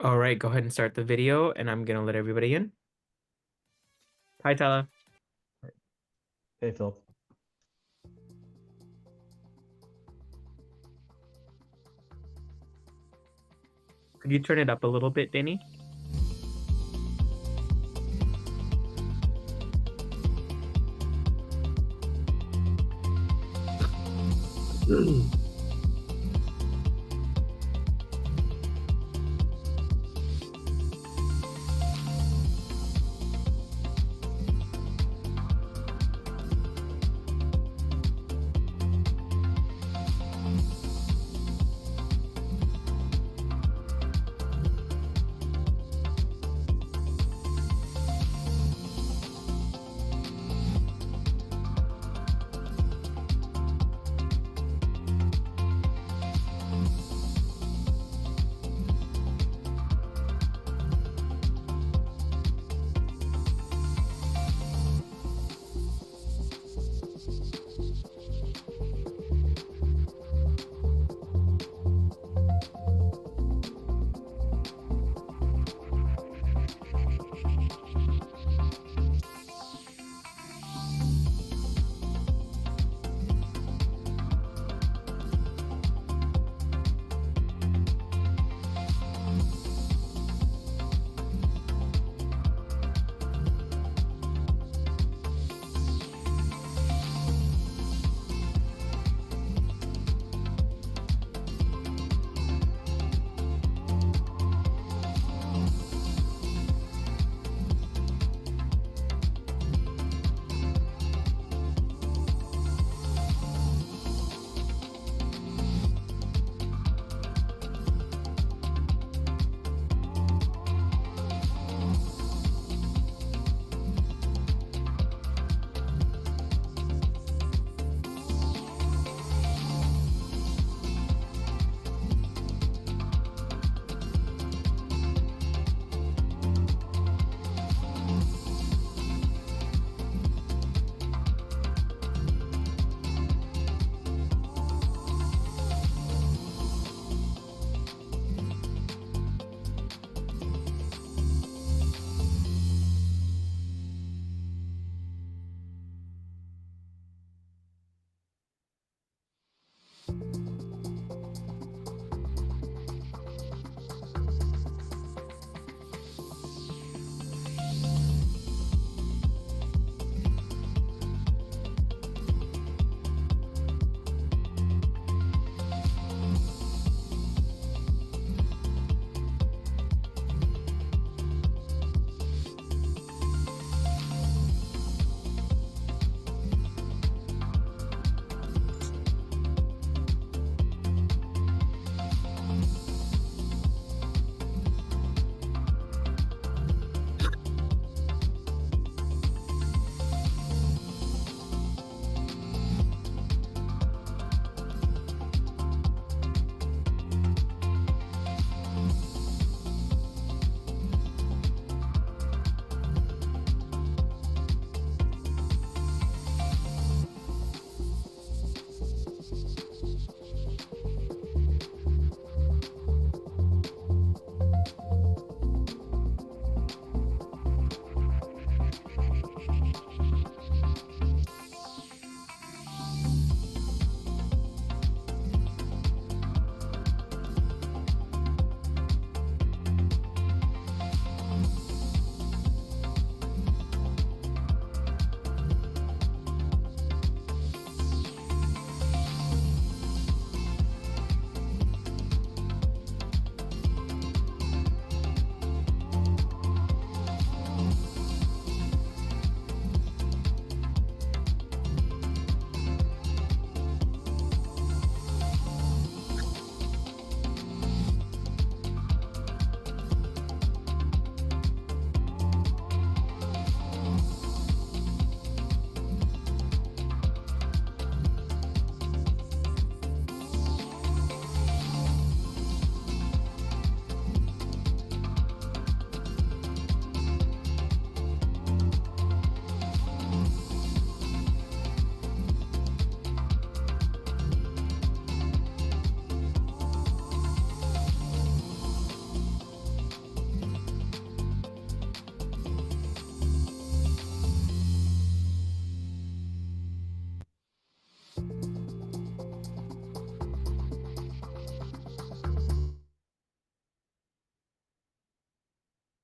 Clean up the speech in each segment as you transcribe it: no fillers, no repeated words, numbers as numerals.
All right, go ahead and start the video, and I'm gonna let everybody in. Hi, Talha. Hey, Phil. Could you turn it up a little bit, Danny?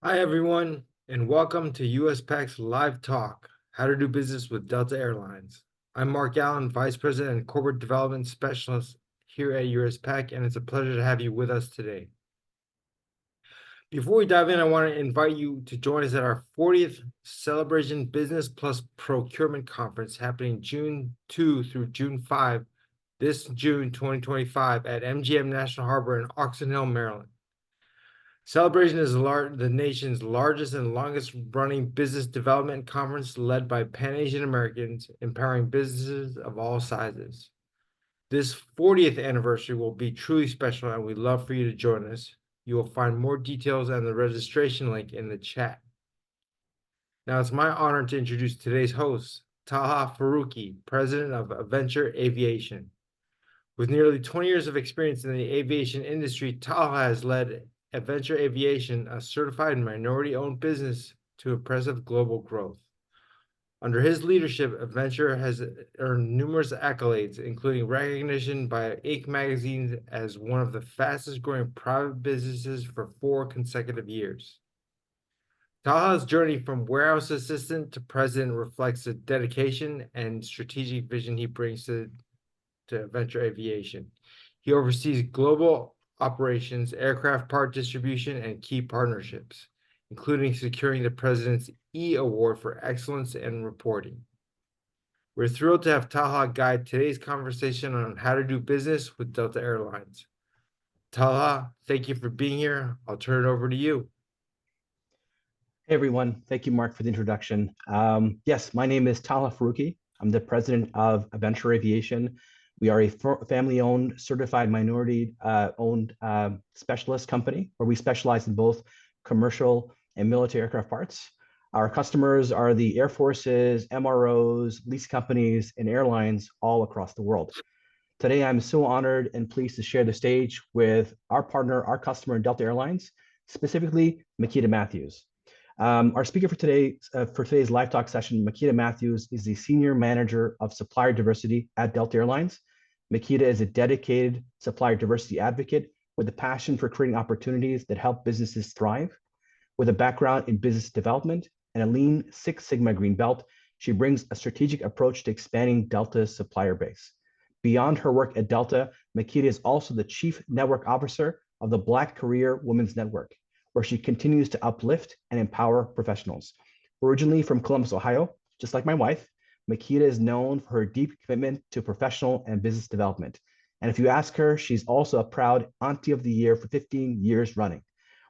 Hi, everyone, and welcome to USPAACC's Live Talk, How to Do Business with Delta Airlines. I'm Mark Allen, Vice President and Corporate Development Specialist here at USPAACC, and it's a pleasure to have you with us today. Before we dive in, I want to invite you to join us at our 40th Celebration Business Plus Procurement Conference happening June 2 through June 5, this June 2025 at MGM National Harbor in Oxon Hill, Maryland. Celebration is the nation's largest and longest running business development conference led by Pan-Asian Americans, empowering businesses of all sizes. This 40th anniversary will be truly special, and we'd love for you to join us. You will find more details and the registration link in the chat. Now, it's my honor to introduce today's host, Talha Faruqi, President of Aventure Aviation. With nearly 20 years of experience in the aviation industry, Talha has led Aventure Aviation, a certified minority-owned business, to impressive global growth. Under his leadership, Aventure has earned numerous accolades, including recognition by Inc. magazine as one of the fastest-growing private businesses for 4 consecutive years. Talha's journey from warehouse assistant to president reflects the dedication and strategic vision he brings to Aventure Aviation. He oversees global operations, aircraft part distribution, and key partnerships, including securing the President's E Award for Excellence in Reporting. We're thrilled to have Talha guide today's conversation on how to do business with Delta Airlines. Talha, thank you for being here. I'll turn it over to you. Hey, everyone. Thank you, Mark, for the introduction. Yes, my name is Talha Faruqi. I'm the president of Aventure Aviation. We are a family-owned, certified minority-owned specialist company where we specialize in both commercial and military aircraft parts. Our customers are the Air Forces, MROs, lease companies, and airlines all across the world. Today, I'm so honored and pleased to share the stage with our partner, our customer, Delta Airlines, specifically Makeda Matthews. Our speaker for today's live talk session, Makeda Matthews, is the Senior Manager of Supplier Diversity at Delta Airlines. Makeda is a dedicated supplier diversity advocate with a passion for creating opportunities that help businesses thrive. With a background in business development and a lean Six Sigma green belt, she brings a strategic approach to expanding Delta's supplier base. Beyond her work at Delta, Makeda is also the Chief Network Officer of the Black Career Women's Network, where she continues to uplift and empower professionals. Originally from Columbus, Ohio, just like my wife, Makeda is known for her deep commitment to professional and business development. And if you ask her, she's also a proud Auntie of the Year for 15 years running.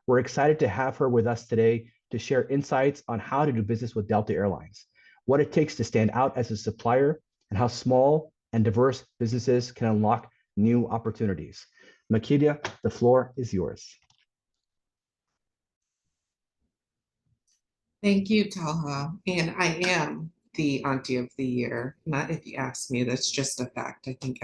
We're excited to have her with us today to share insights on how to do business with Delta Airlines, what it takes to stand out as a supplier, and how small and diverse businesses can unlock new opportunities. Makeda, the floor is yours. Thank you, Talha. And I am the Auntie of the Year. Not if you ask me, that's just a fact. I think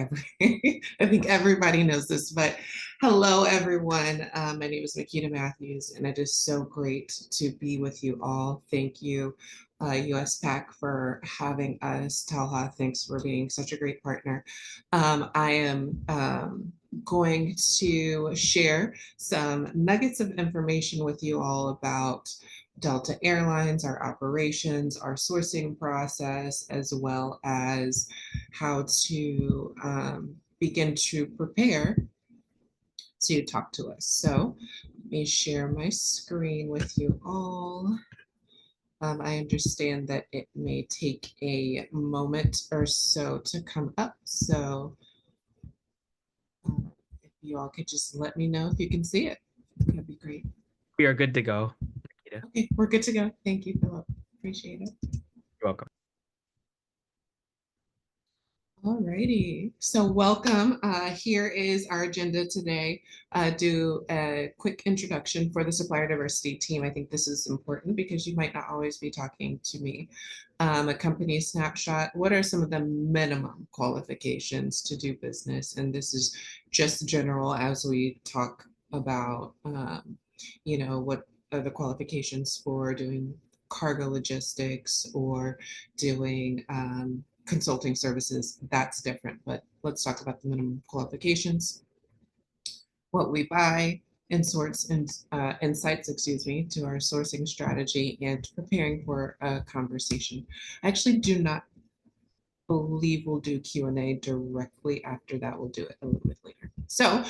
everybody knows this, but hello, everyone. My name is Makeda Matthews, and it is so great to be with you all. Thank you, USPAACC, for having us. Talha, thanks for being such a great partner. I am going to share some nuggets of information with you all about Delta Airlines, our operations, our sourcing process, as well as how to begin to prepare to talk to us. So let me share my screen with you all. I understand that it may take a moment or so to come up. So if you all could just let me know if you can see it, that'd be great. We are good to go. Okay, we're good to go. Thank you, Philip. Appreciate it. You're welcome. Alrighty, so welcome. Here is our agenda today. Do a quick introduction for the supplier diversity team. I think this is important because you might not always be talking to me. A company snapshot. What are some of the minimum qualifications to do business? And this is just general as we talk about, what are the qualifications for doing cargo logistics or doing consulting services. That's different, but let's talk about the minimum qualifications. What we buy, insights, excuse me, to our sourcing strategy and preparing for a conversation. I actually do not believe we'll do Q&A directly after that. We'll do it a little bit later. So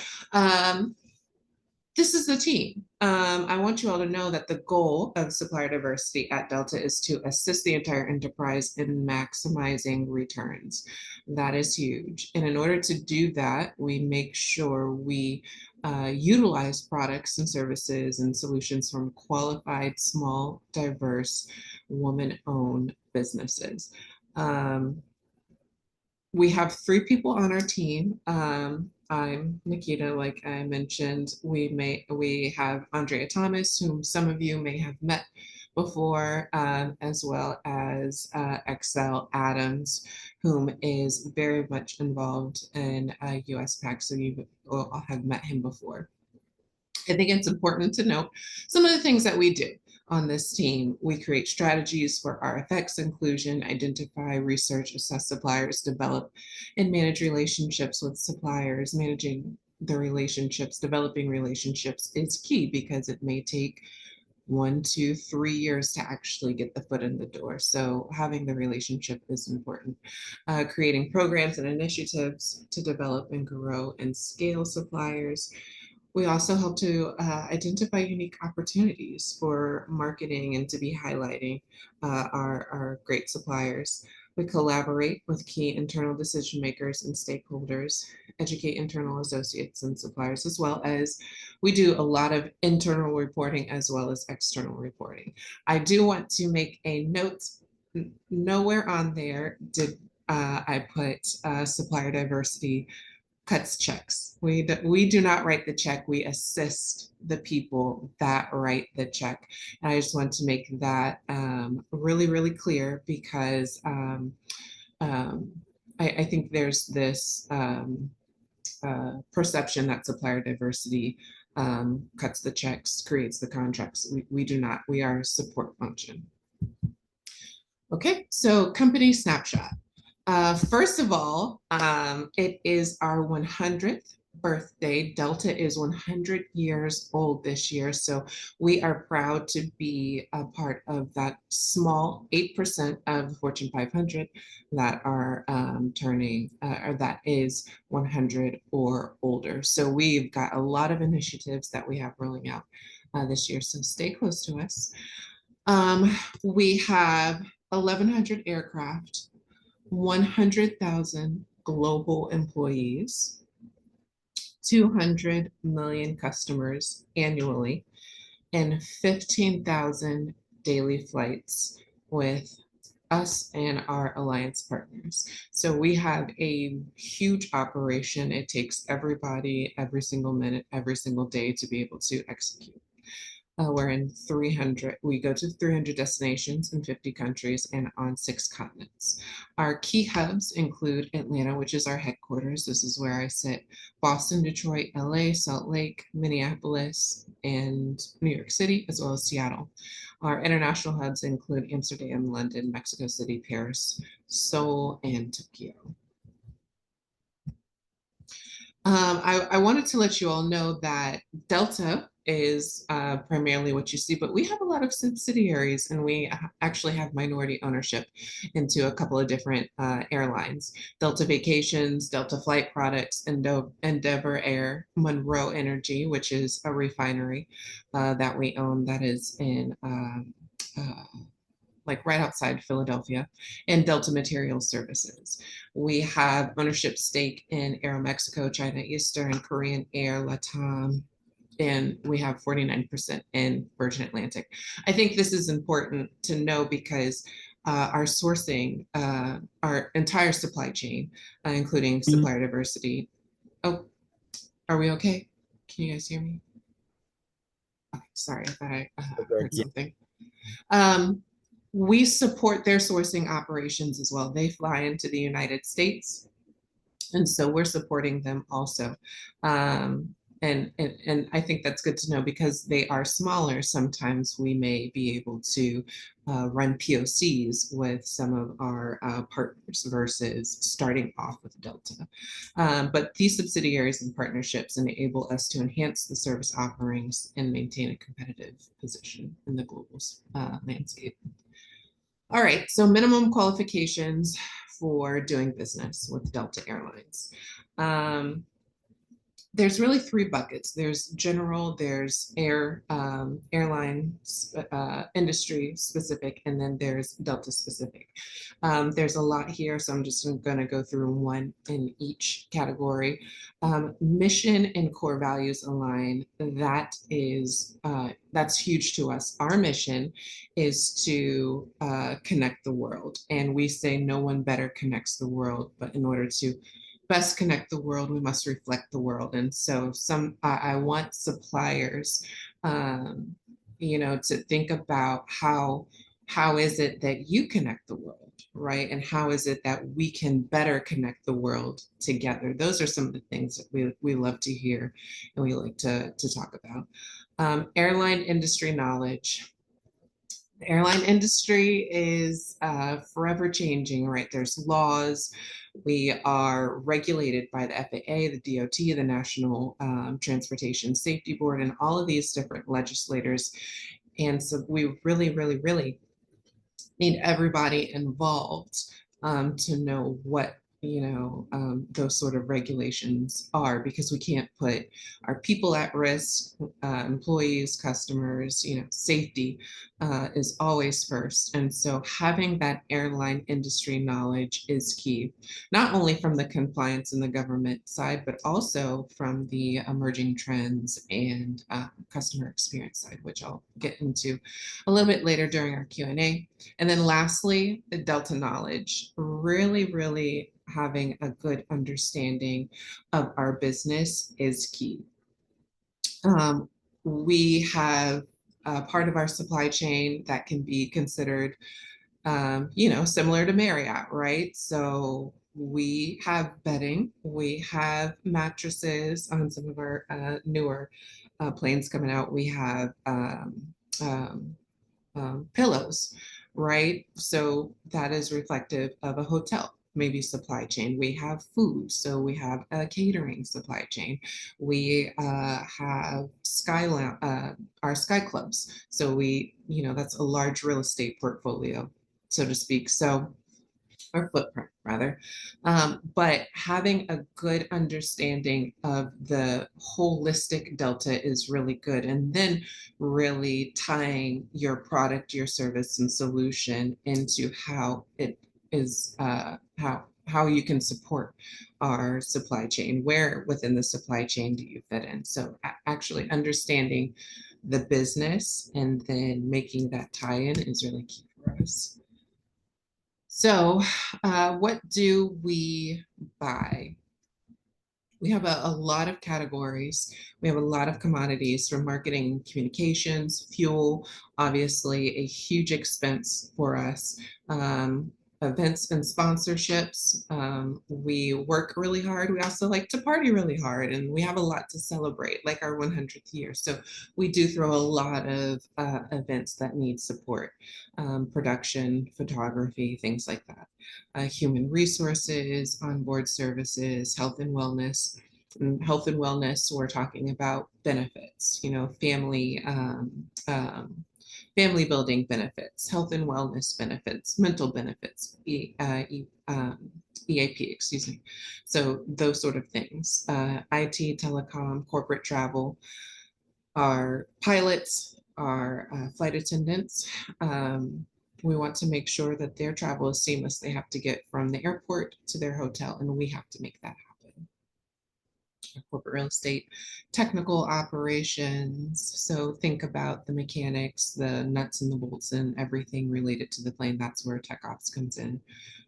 this is the team. I want you all to know that the goal of supplier diversity at Delta is to assist the entire enterprise in maximizing returns. That is huge. And in order to do that, we make sure we utilize products and services and solutions from qualified, small, diverse, woman-owned businesses. We have 3 people on our team. I'm Makeda, like I mentioned. We have Andrea Thomas, whom some of you may have met before, as well as Excel Adams, whom is very much involved in USPAACC, so you all have met him before. I think it's important to note some of the things that we do on this team. We create strategies for RFX inclusion, identify, research, assess suppliers, develop and manage relationships with suppliers. Managing the relationships, developing relationships is key because it may take 1, 2, 3 years to actually get the foot in the door. So having the relationship is important. Creating programs and initiatives to develop and grow and scale suppliers. We also help to identify unique opportunities for marketing and to be highlighting our great suppliers. We collaborate with key internal decision makers and stakeholders, educate internal associates and suppliers, as well as we do a lot of internal reporting as well as external reporting. I do want to make a note, nowhere on there did I put supplier diversity cuts checks. We do not write the check. We assist the people that write the check. And I just want to make that really, really clear because I think there's this perception that supplier diversity cuts the checks, creates the contracts. We do not. We are a support function. Okay, so company snapshot. First of all, it is our 100th birthday. Delta is 100 years old this year, so we are proud to be a part of that small 8% of the Fortune 500 that are turning, or that is 100 or older. So we've got a lot of initiatives that we have rolling out this year, so stay close to us. We have 1,100 aircraft, 100,000 global employees, 200 million customers annually, and 15,000 daily flights with us and our alliance partners. So we have a huge operation. It takes everybody, every single minute, every single day to be able to execute. We're in 300, we go to 300 destinations in 50 countries and on 6 continents. Our key hubs include Atlanta, which is our headquarters. This is where I sit. Boston, Detroit, LA, Salt Lake, Minneapolis, and New York City, as well as Seattle. Our international hubs include Amsterdam, London, Mexico City, Paris, Seoul, and Tokyo. I wanted to let you all know that Delta is primarily what you see, but we have a lot of subsidiaries and we actually have minority ownership into a couple of different airlines. Delta Vacations, Delta Flight Products, Endeavor Air, Monroe Energy, which is a refinery that we own that is in like right outside Philadelphia, and Delta Materials Services. We have ownership stake in Aeromexico, China Eastern, Korean Air, LATAM, and we have 49% in Virgin Atlantic. I think this is important to know because our sourcing, our entire supply chain, including supplier diversity. Oh, are we okay? Can you guys hear me? Okay, sorry, I thought I heard something. We support their sourcing operations as well. They fly into the United States, and so we're supporting them also. and I think that's good to know because they are smaller. Sometimes we may be able to run POCs with some of our partners versus starting off with Delta. But these subsidiaries and partnerships enable us to enhance the service offerings and maintain a competitive position in the global landscape. All right, so minimum qualifications for doing business with Delta Airlines. There's really three buckets. There's general, there's airline industry specific, and then there's Delta specific. There's a lot here, so I'm just going to go through one in each category. Mission and core values align. That's huge to us. Our mission is to connect the world, and we say no one better connects the world, but in order to best connect the world, we must reflect the world. And so I want suppliers, to think about how is it that you connect the world, right? And how is it that we can better connect the world together? Those are some of the things that we love to hear and we like to talk about. Airline industry knowledge. The airline industry is forever changing, right? There's laws. We are regulated by the FAA, the DOT, the National Transportation Safety Board, and all of these different legislators. And so we really, really, really need everybody involved to know what those sort of regulations are, because we can't put our people at risk, employees, customers, safety is always first. And so having that airline industry knowledge is key, not only from the compliance and the government side, but also from the emerging trends and customer experience side, which I'll get into a little bit later during our Q&A. And then lastly, the Delta knowledge, really, really having a good understanding of our business is key. We have part of our supply chain that can be considered, similar to Marriott, right? So we have bedding, we have mattresses on some of our newer planes coming out. We have pillows, right? So that is reflective of a hotel, maybe supply chain. We have food, so we have a catering supply chain. We have our sky clubs. So that's a large real estate portfolio, so to speak. So, or footprint rather, but having a good understanding of the holistic Delta is really good. And then really tying your product, your service and solution into how it is, how you can support our supply chain. Where within the supply chain do you fit in? So actually understanding the business and then making that tie-in is really key for us. So what do we buy? We have a lot of categories. We have a lot of commodities, from marketing and communications, fuel, obviously a huge expense for us. Events and sponsorships. We work really hard. We also like to party really hard, and we have a lot to celebrate, like our 100th year. So we do throw a lot of events that need support, production, photography, things like that. Human resources, onboard services, health and wellness. And health and wellness, we're talking about benefits, family building benefits, health and wellness benefits, mental benefits, EAP, excuse me. So those sort of things. IT, telecom, corporate travel, our pilots, our flight attendants. We want to make sure that their travel is seamless. They have to get from the airport to their hotel, and we have to make that happen. Corporate real estate, technical operations. So think about the mechanics, the nuts and the bolts and everything related to the plane. That's where tech ops comes in.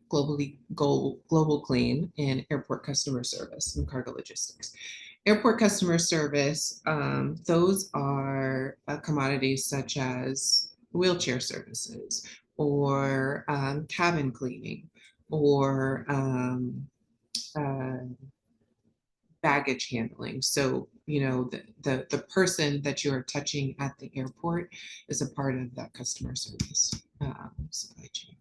Global clean, and airport customer service and cargo logistics. Airport customer service, those are commodities such as wheelchair services, or cabin cleaning, or baggage handling. So the person that you are touching at the airport is a part of that customer service supply chain.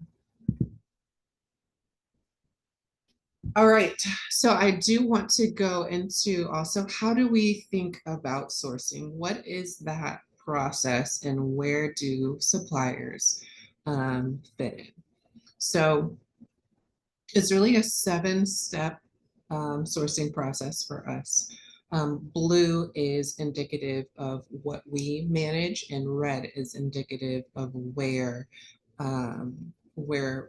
All right, so I do want to go into also, how do we think about sourcing? What is that process and where do suppliers fit in? So it's really a 7-step sourcing process for us. Blue is indicative of what we manage, and red is indicative of where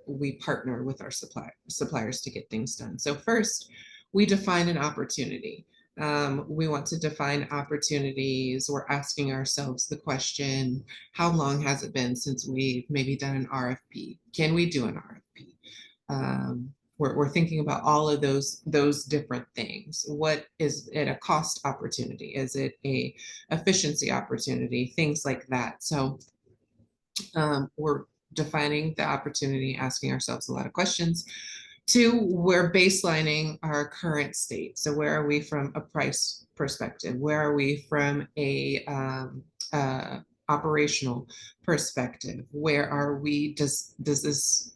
we partner with our suppliers to get things done. So first, we define an opportunity. We want to define opportunities. We're asking ourselves the question, how long has it been since we've maybe done an RFP? Can we do an RFP? We're thinking about all of those different things. What is it, a cost opportunity? Is it a efficiency opportunity? Things like that. So we're defining the opportunity, asking ourselves a lot of questions. 2, we're baselining our current state. So where are we from a price perspective? Where are we from a operational perspective? Where are we? Does this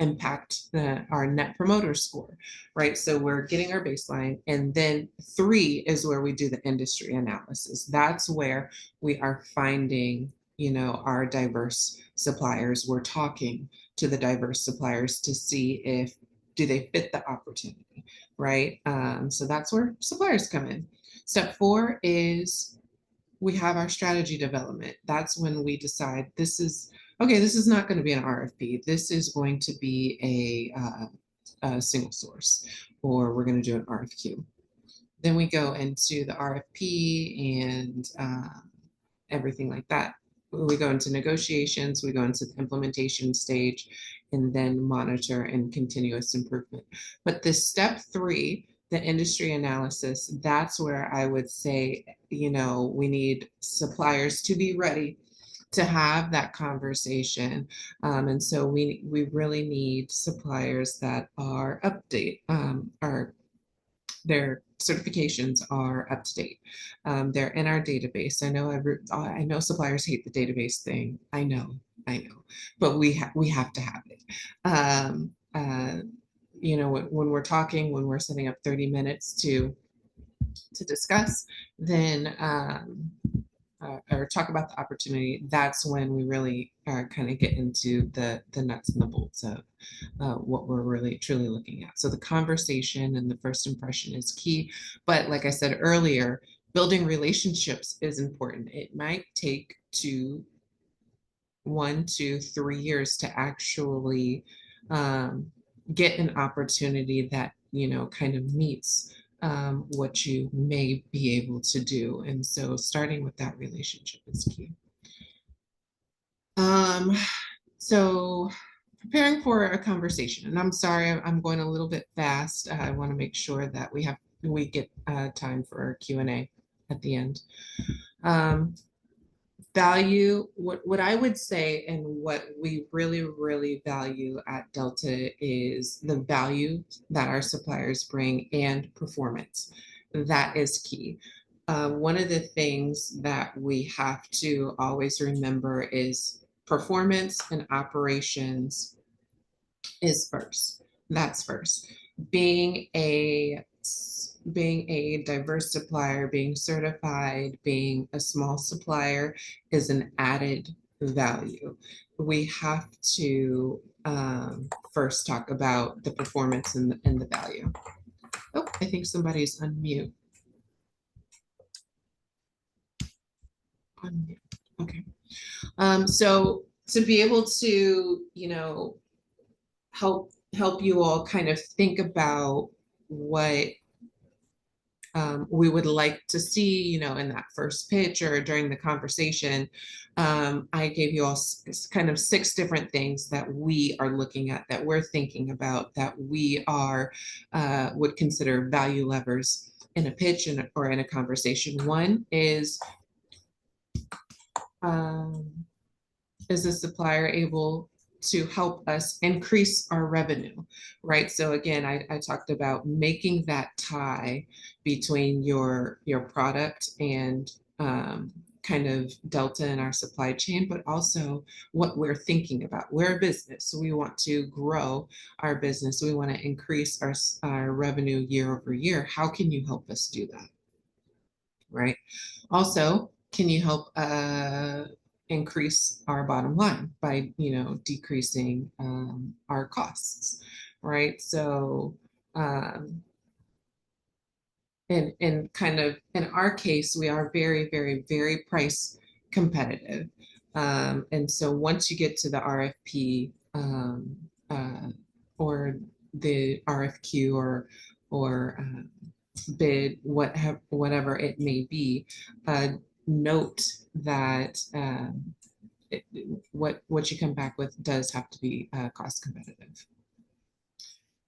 impact our net promoter score, right? So we're getting our baseline. And then 3 is where we do the industry analysis. That's where we are finding our diverse suppliers. We're talking to the diverse suppliers to see if do they fit the opportunity, right? So that's where suppliers come in. Step 4 is we have our strategy development. That's when we decide this is not going to be an RFP. This is going to be a single source, or we're going to do an RFQ. Then we go into the RFP and everything like that. We go into negotiations, we go into the implementation stage, and then monitor and continuous improvement. But this step 3, the industry analysis, that's where I would say, we need suppliers to be ready to have that conversation. And so we really need suppliers that are their certifications are up to date. They're in our database. I know suppliers hate the database thing. I know, but we have to have it. When we're talking, when we're setting up 30 minutes to discuss, then or talk about the opportunity, that's when we really kind of get into the nuts and the bolts of what we're really truly looking at. So the conversation and the first impression is key. But like I said earlier, building relationships is important. It might take 1 to 3 years to actually get an opportunity that kind of meets what you may be able to do. And so starting with that relationship is key. So preparing for a conversation, and I'm sorry, I'm going a little bit fast. I want to make sure that we get time for Q&A at the end. Value, what I would say, and what we really, really value at Delta is the value that our suppliers bring and performance. That is key. One of the things that we have to always remember is performance and operations is first. That's first. Being a diverse supplier, being certified, being a small supplier is an added value. We have to first talk about the performance and the value. Oh, I think somebody's unmute. Okay. So to be able to, help you all kind of think about what we would like to see, in that first pitch or during the conversation, I gave you all kind of 6 different things that we are looking at, that we're thinking about, that we would consider value levers in a pitch or in a conversation. One is the supplier able to help us increase our revenue, right? So again, I talked about making that tie between your product and kind of Delta in our supply chain, but also what we're thinking about. We're a business, so we want to grow our business. We want to increase our revenue year over year. How can you help us do that, right? Also, can you help increase our bottom line by, decreasing our costs, right? So, and kind of in our case, we are very, very, very price competitive. And so once you get to the RFP or the RFQ or bid, whatever it may be, note that what you come back with does have to be cost competitive.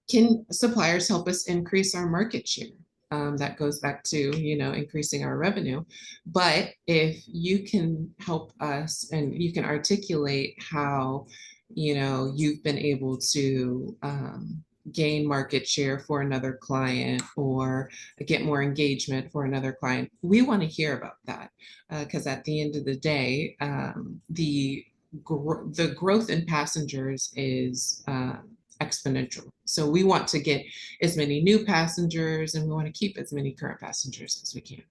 Can suppliers help us increase our market share? That goes back to, increasing our revenue. But if you can help us and you can articulate how, you've been able to gain market share for another client or get more engagement for another client, we want to hear about that, because at the end of the day, the growth in passengers is exponential. So we want to get as many new passengers and we want to keep as many current passengers as we can.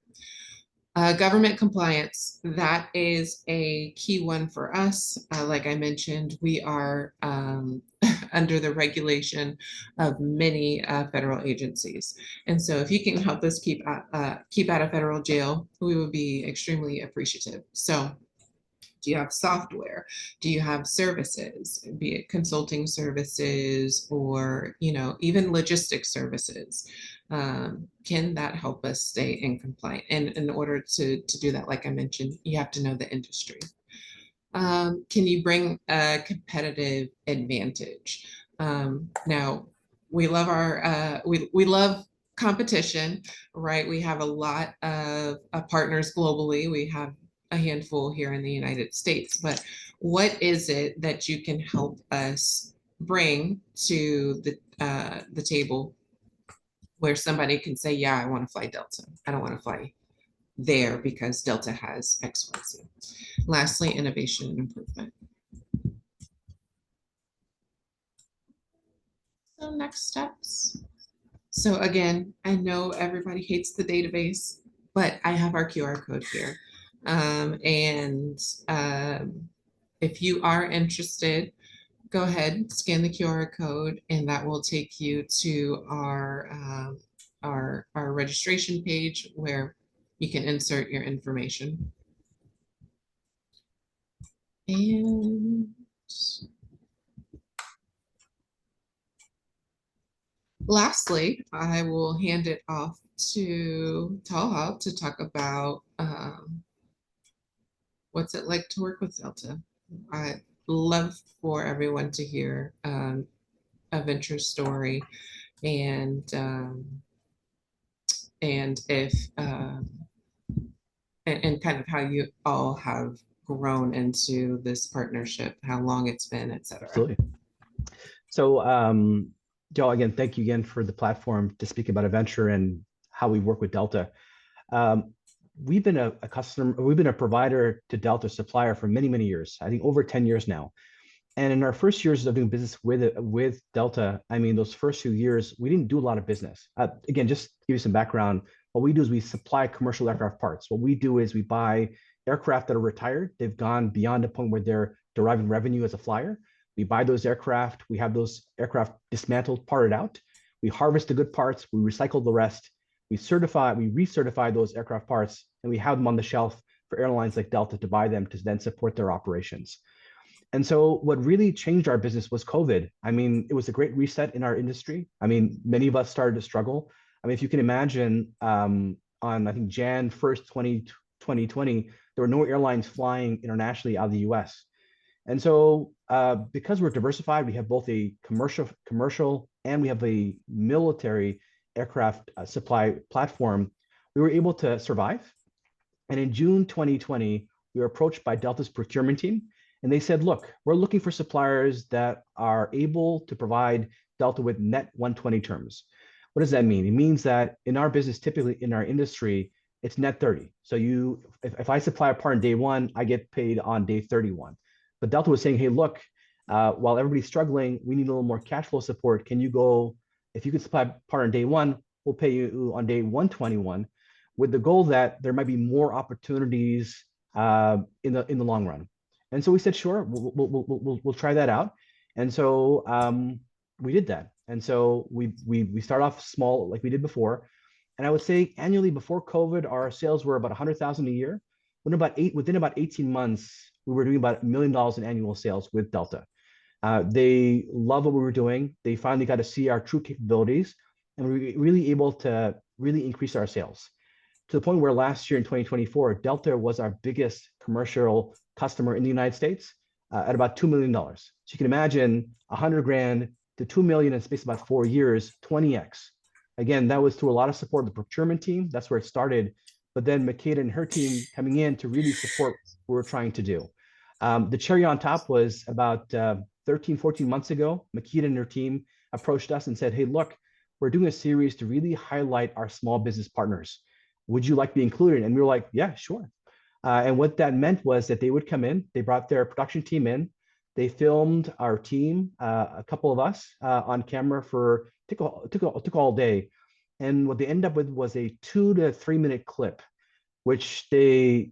Government compliance, that is a key one for us. Like I mentioned, we are under the regulation of many federal agencies. And so if you can help us keep out of federal jail, we would be extremely appreciative. So do you have software? Do you have services, be it consulting services or, even logistics services? Can that help us stay in compliance? And in order to do that, like I mentioned, you have to know the industry. Can you bring a competitive advantage? Now, we love we love competition, right? We have a lot of partners globally. We have a handful here in the United States, but what is it that you can help us bring to the table where somebody can say, yeah, I want to fly Delta. I don't want to fly there because Delta has X, Y, Z. Lastly, innovation and improvement. So next steps. So again, I know everybody hates the database, but I have our QR code here. If you are interested, go ahead, scan the QR code, and that will take you to our registration page where you can insert your information. And lastly, I will hand it off to Talha to talk about what's it like to work with Delta. I love for everyone to hear Aventure's story and if and kind of how you all have grown into this partnership, how long it's been, et cetera. Absolutely. So, Joe, again, thank you again for the platform to speak about Aventure and how we work with Delta. We've been a customer, we've been a provider to Delta Supplier for many, many years, I think over 10 years now. And in our first years of doing business with Delta, I mean, those first few years, we didn't do a lot of business. Again, just to give you some background, what we do is we supply commercial aircraft parts. What we do is we buy aircraft that are retired. They've gone beyond the point where they're deriving revenue as a flyer. We buy those aircraft. We have those aircraft dismantled, parted out. We harvest the good parts. We recycle the rest. We recertify those aircraft parts, and we have them on the shelf for airlines like Delta to buy them to then support their operations. And so what really changed our business was COVID. I mean, it was a great reset in our industry. I mean, many of us started to struggle. I mean, if you can imagine, on I think Jan 1st, 2020, there were no airlines flying internationally out of the US. And so because we're diversified, we have both a commercial and we have a military aircraft supply platform, we were able to survive. And in June 2020, we were approached by Delta's procurement team And they said, look, we're looking for suppliers that are able to provide Delta with net 120 terms. What does that mean? It means that in our business, typically in our industry, it's net 30. So if I supply a part on day one, I get paid on day 31. But Delta was saying, hey, look, while everybody's struggling, we need a little more cash flow support. Can you go, if you could supply a part on day one, we'll pay you on day 121, with the goal that there might be more opportunities in the long run. And so we said, sure, we'll try that out. And so we did that. And so we start off small like we did before. And I would say annually before COVID, our sales were about 100,000 a year. Within about 18 months, we were doing about $1 million in annual sales with Delta. They love what we were doing. They finally got to see our true capabilities, and we were really able to really increase our sales to the point where last year in 2024, Delta was our biggest commercial customer in the United States at about $2 million. So you can imagine 100 grand to 2 million in space of about 4 years, 20x. Again, that was through a lot of support of the procurement team. That's where it started. But then Makeda and her team coming in to really support what we're trying to do. The cherry on top was about 13, 14 months ago, Makeda and her team approached us and said, hey, look, we're doing a series to really highlight our small business partners. Would you like to be included? And we were like, yeah, sure. And what that meant was that they would come in, they brought their production team in, they filmed our team, a couple of us on camera for, took all day. And what they ended up with was a 2 to 3 minute clip, what they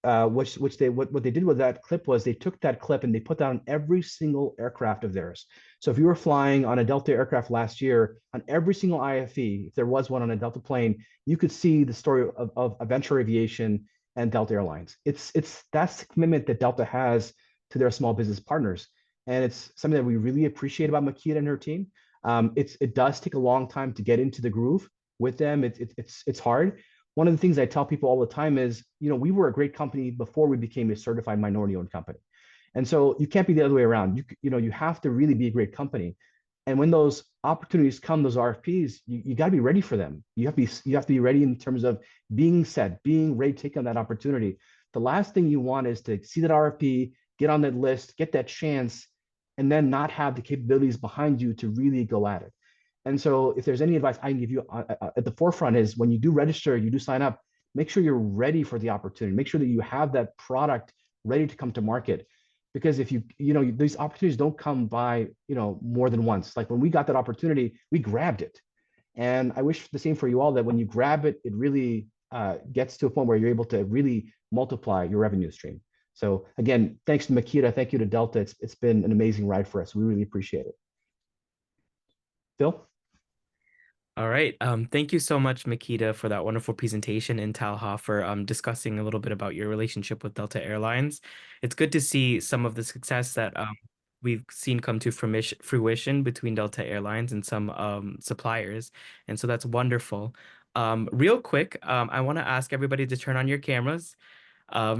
did with that clip was they took that clip and they put that on every single aircraft of theirs. So if you were flying on a Delta aircraft last year, on every single IFE, if there was one on a Delta plane, you could see the story of Aventure Aviation and Delta Airlines. That's the commitment that Delta has to their small business partners. And it's something that we really appreciate about Makeda and her team. It does take a long time to get into the groove with them. It's hard. One of the things I tell people all the time is, we were a great company before we became a certified minority-owned company. And so you can't be the other way around. You have to really be a great company. And when those opportunities come, those RFPs, you got to be ready for them. You have to be ready in terms of being set, being ready to take on that opportunity. The last thing you want is to see that RFP, get on that list, get that chance, and then not have the capabilities behind you to really go at it. And so if there's any advice I can give you at the forefront is when you do register, you do sign up, make sure you're ready for the opportunity. Make sure that you have that product ready to come to market. Because if these opportunities don't come by, more than once. Like when we got that opportunity, we grabbed it. And I wish the same for you all, that when you grab it, it really gets to a point where you're able to really multiply your revenue stream. So again, thanks to Makeda, thank you to Delta. It's been an amazing ride for us. We really appreciate it. Phil? All right. Thank you so much, Makeda, for that wonderful presentation, and Talha for discussing a little bit about your relationship with Delta Airlines. It's good to see some of the success that we've seen come to fruition between Delta Airlines and some suppliers. And so that's wonderful. Real quick, I want to ask everybody to turn on your cameras.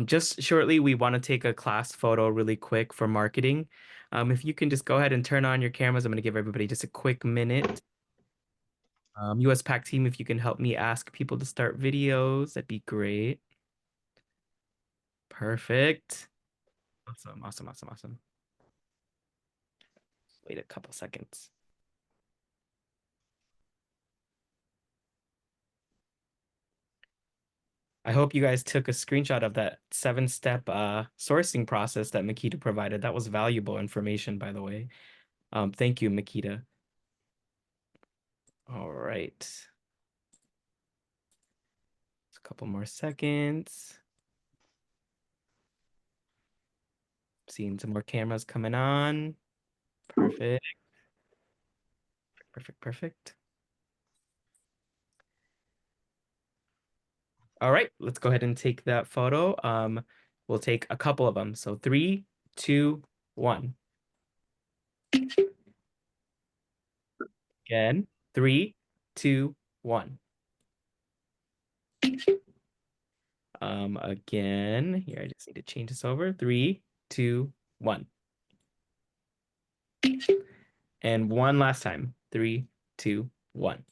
Just shortly, we want to take a class photo really quick for marketing. If you can just go ahead and turn on your cameras, I'm going to give everybody just a quick minute. USPAACC team, if you can help me ask people to start videos, that'd be great. Perfect. Awesome. Wait a couple seconds. I hope you guys took a screenshot of that 7-step sourcing process that Makeda provided. That was valuable information, by the way. Thank you, Makeda. All right. A couple more seconds. Seeing some more cameras coming on. Perfect. Perfect. All right, let's go ahead and take that photo. We'll take a couple of them. So 3, 2, 1. Again, 3, 2, 1. Again, here, I just need to change this over. 3, 2, 1. And one last time. 3, 2, 1.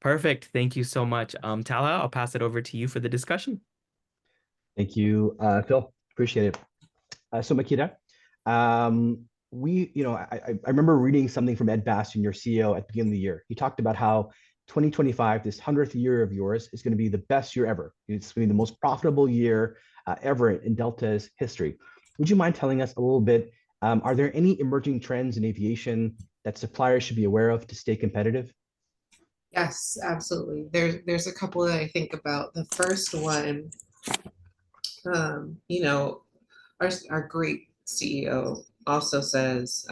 Perfect. Thank you so much. Talha, I'll pass it over to you for the discussion. Thank you, Phil. Appreciate it. So Makeda, I remember reading something from Ed Bastian, your CEO, at the beginning of the year. He talked about how 2025, this 100th year of yours, is going to be the best year ever. It's going to be the most profitable year ever in Delta's history. Would you mind telling us a little bit? Are there any emerging trends in aviation that suppliers should be aware of to stay competitive? Yes, absolutely. There's a couple that I think about. The first one, you know, our great CEO also says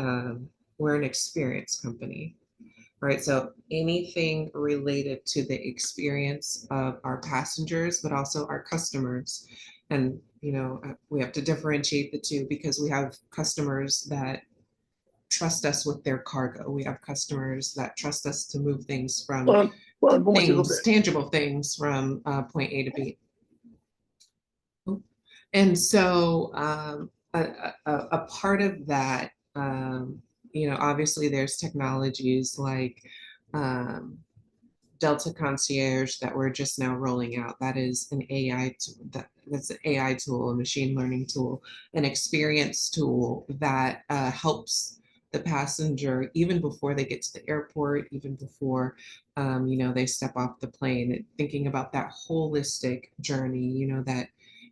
we're an experience company, right? So anything related to the experience of our passengers, but also our customers. And, we have to differentiate the two because we have customers that trust us with their cargo. We have customers that trust us to move things from things, tangible things from point A to B. And so a part of that, obviously there's technologies like Delta Concierge that we're just now rolling out. That is an AI that's an AI tool, a machine learning tool, an experience tool that helps the passenger even before they get to the airport, even before they step off the plane. Thinking about that holistic journey, that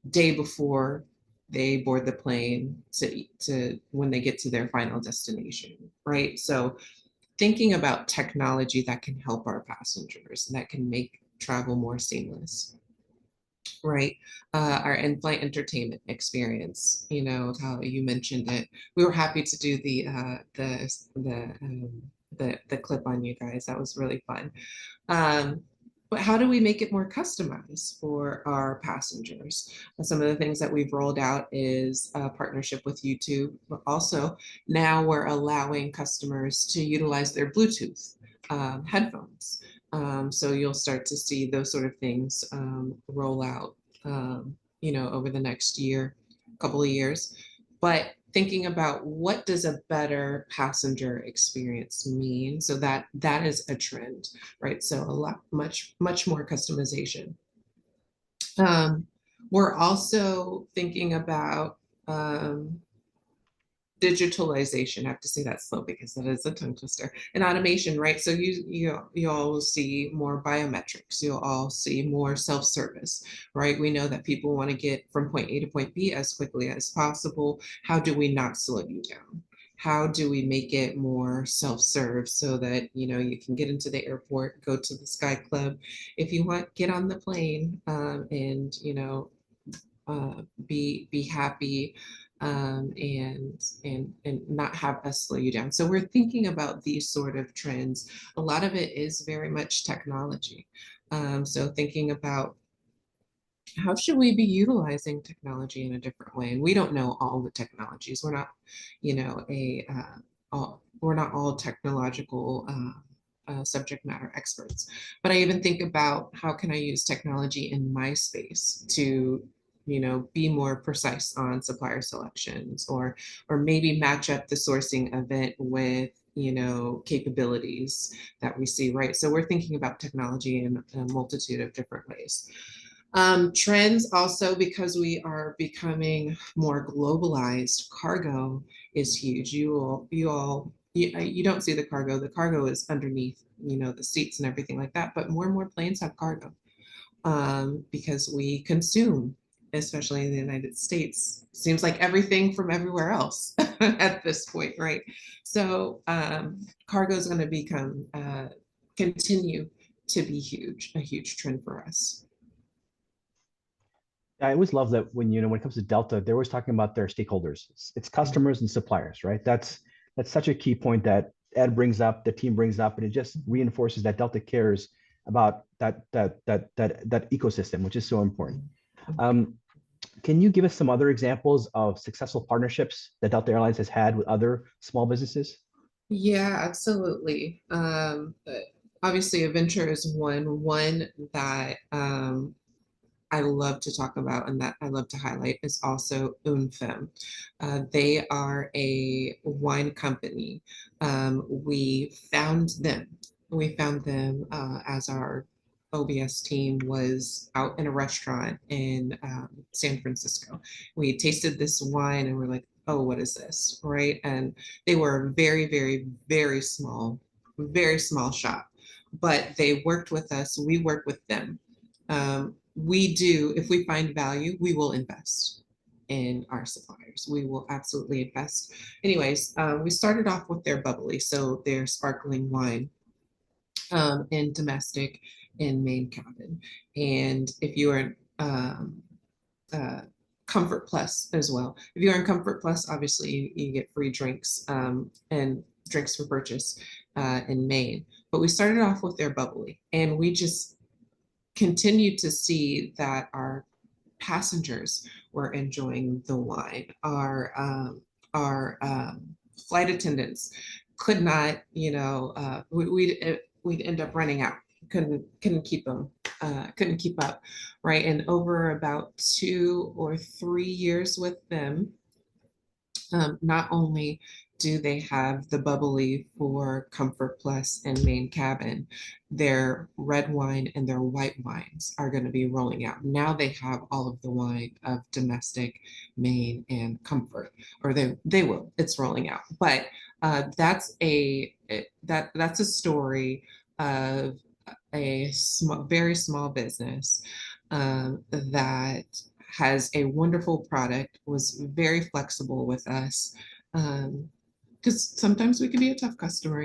day before they board the plane to when they get to their final destination, right? So thinking about technology that can help our passengers and that can make travel more seamless, right? Our in-flight entertainment experience, how you mentioned it. We were happy to do the clip on you guys. That was really fun. But how do we make it more customized for our passengers? Some of the things that we've rolled out is a partnership with YouTube, but also now we're allowing customers to utilize their Bluetooth headphones. So you'll start to see those sort of things roll out, over the next couple of years. But thinking about what does a better passenger experience mean? So that is a trend, right? So much more customization. We're also thinking about digitalization. I have to say that slow because that is a tongue twister. And automation, right? So you all will see more biometrics. You'll all see more self-service, right? We know that people want to get from point A to point B as quickly as possible. How do we not slow you down? How do we make it more self-serve so that you can get into the airport, go to the Sky Club, if you want, get on the plane, and be happy, and not have us slow you down. So we're thinking about these sort of trends. A lot of it is very much technology. So thinking about how should we be utilizing technology in a different way? And we don't know all the technologies. We're not, we're not all technological subject matter experts. But I even think about how can I use technology in my space to be more precise on supplier selections, or maybe match up the sourcing event with capabilities that we see, right? So we're thinking about technology in a multitude of different ways. Trends also, because we are becoming more globalized, cargo is huge. You don't see the cargo. The cargo is underneath, the seats and everything like that. But more and more planes have cargo because we consume, especially in the United States, seems like everything from everywhere else at this point, right? So cargo is going to continue to be a huge trend for us. I always love that when it comes to Delta, they're always talking about their stakeholders. It's customers and suppliers, right? That's such a key point that Ed brings up, the team brings up, and it just reinforces that Delta cares about that ecosystem, which is so important. Can you give us some other examples of successful partnerships that Delta Airlines has had with other small businesses? Yeah, absolutely. Obviously, Aventure is one that I love to talk about and that I love to highlight is also UNFEM. They are a wine company. We found them as our OBS team was out in a restaurant in San Francisco. We tasted this wine and we're like, oh, what is this, right? And they were a very, very, very small shop, but they worked with us. We work with them. We do, if we find value, we will invest in our suppliers. We will absolutely invest. Anyways, we started off with their bubbly, so their sparkling wine in domestic in main cabin. And if you are in Comfort Plus as well, if you're in Comfort Plus, obviously you get free drinks and drinks for purchase in main. But we started off with their bubbly, and we just continued to see that our passengers were enjoying the wine. Our flight attendants could not, we'd end up running out. Couldn't keep them, couldn't keep up, right? And over about 2 or 3 years with them, not only do they have the bubbly for Comfort Plus and main cabin, their red wine and their white wines are going to be rolling out. Now they have all of the wine of domestic, main, and comfort, or they will. It's rolling out. But that's a story of a very small business that has a wonderful product, was very flexible with us. Because sometimes we can be a tough customer,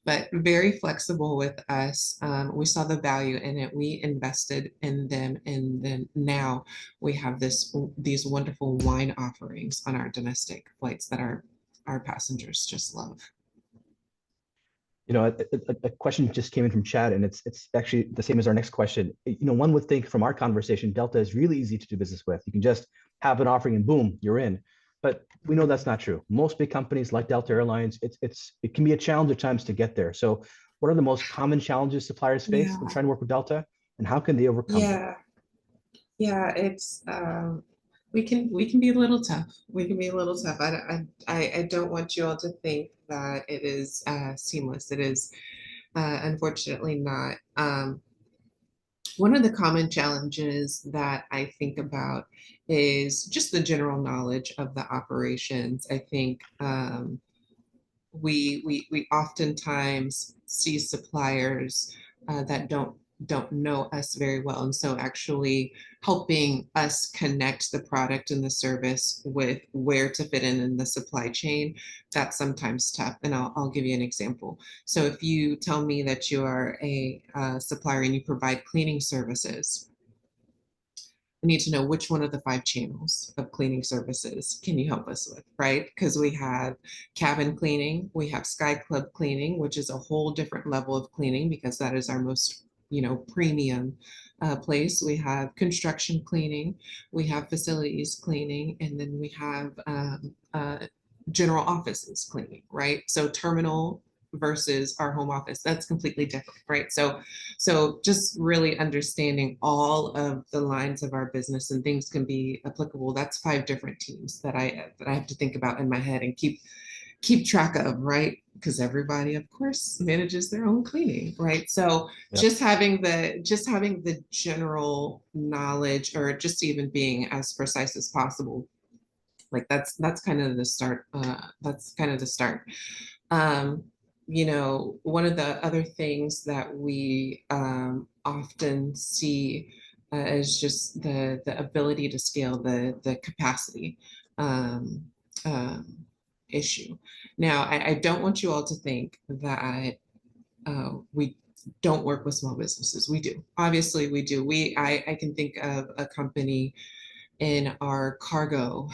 but very flexible with us. We saw the value in it. We invested in them, and then now we have these wonderful wine offerings on our domestic flights that our passengers just love. A question just came in from chat, and it's actually the same as our next question. One would think from our conversation, Delta is really easy to do business with. You can just have an offering and boom, you're in. But we know that's not true. Most big companies like Delta Airlines, it can be a challenge at times to get there. So what are the most common challenges suppliers face when trying to work with Delta, and how can they overcome them? Yeah, it's we can be a little tough. We can be a little tough. I don't want you all to think that it is seamless. It is unfortunately not. One of the common challenges that I think about is just the general knowledge of the operations. I think we oftentimes see suppliers that don't know us very well, and so actually helping us connect the product and the service with where to fit in the supply chain, that's sometimes tough. And I'll give you an example. So if you tell me that you are a supplier and you provide cleaning services, I need to know which one of the 5 channels of cleaning services can you help us with, right? Because we have cabin cleaning, we have Sky Club cleaning, which is a whole different level of cleaning because that is our most premium place. We have construction cleaning, we have facilities cleaning, and then we have general offices cleaning, right? So terminal versus our home office, that's completely different, right? So just really understanding all of the lines of our business and things can be applicable. That's 5 different teams that I have to think about in my head and keep track of, right? Because everybody, of course, manages their own cleaning, right? So just having the general knowledge, or just even being as precise as possible, like that's kind of the start. That's kind of the start. One of the other things that we often see is just the ability to scale, the capacity issue. Now, I don't want you all to think that we don't work with small businesses. We do. Obviously, we do. I can think of a company in our cargo,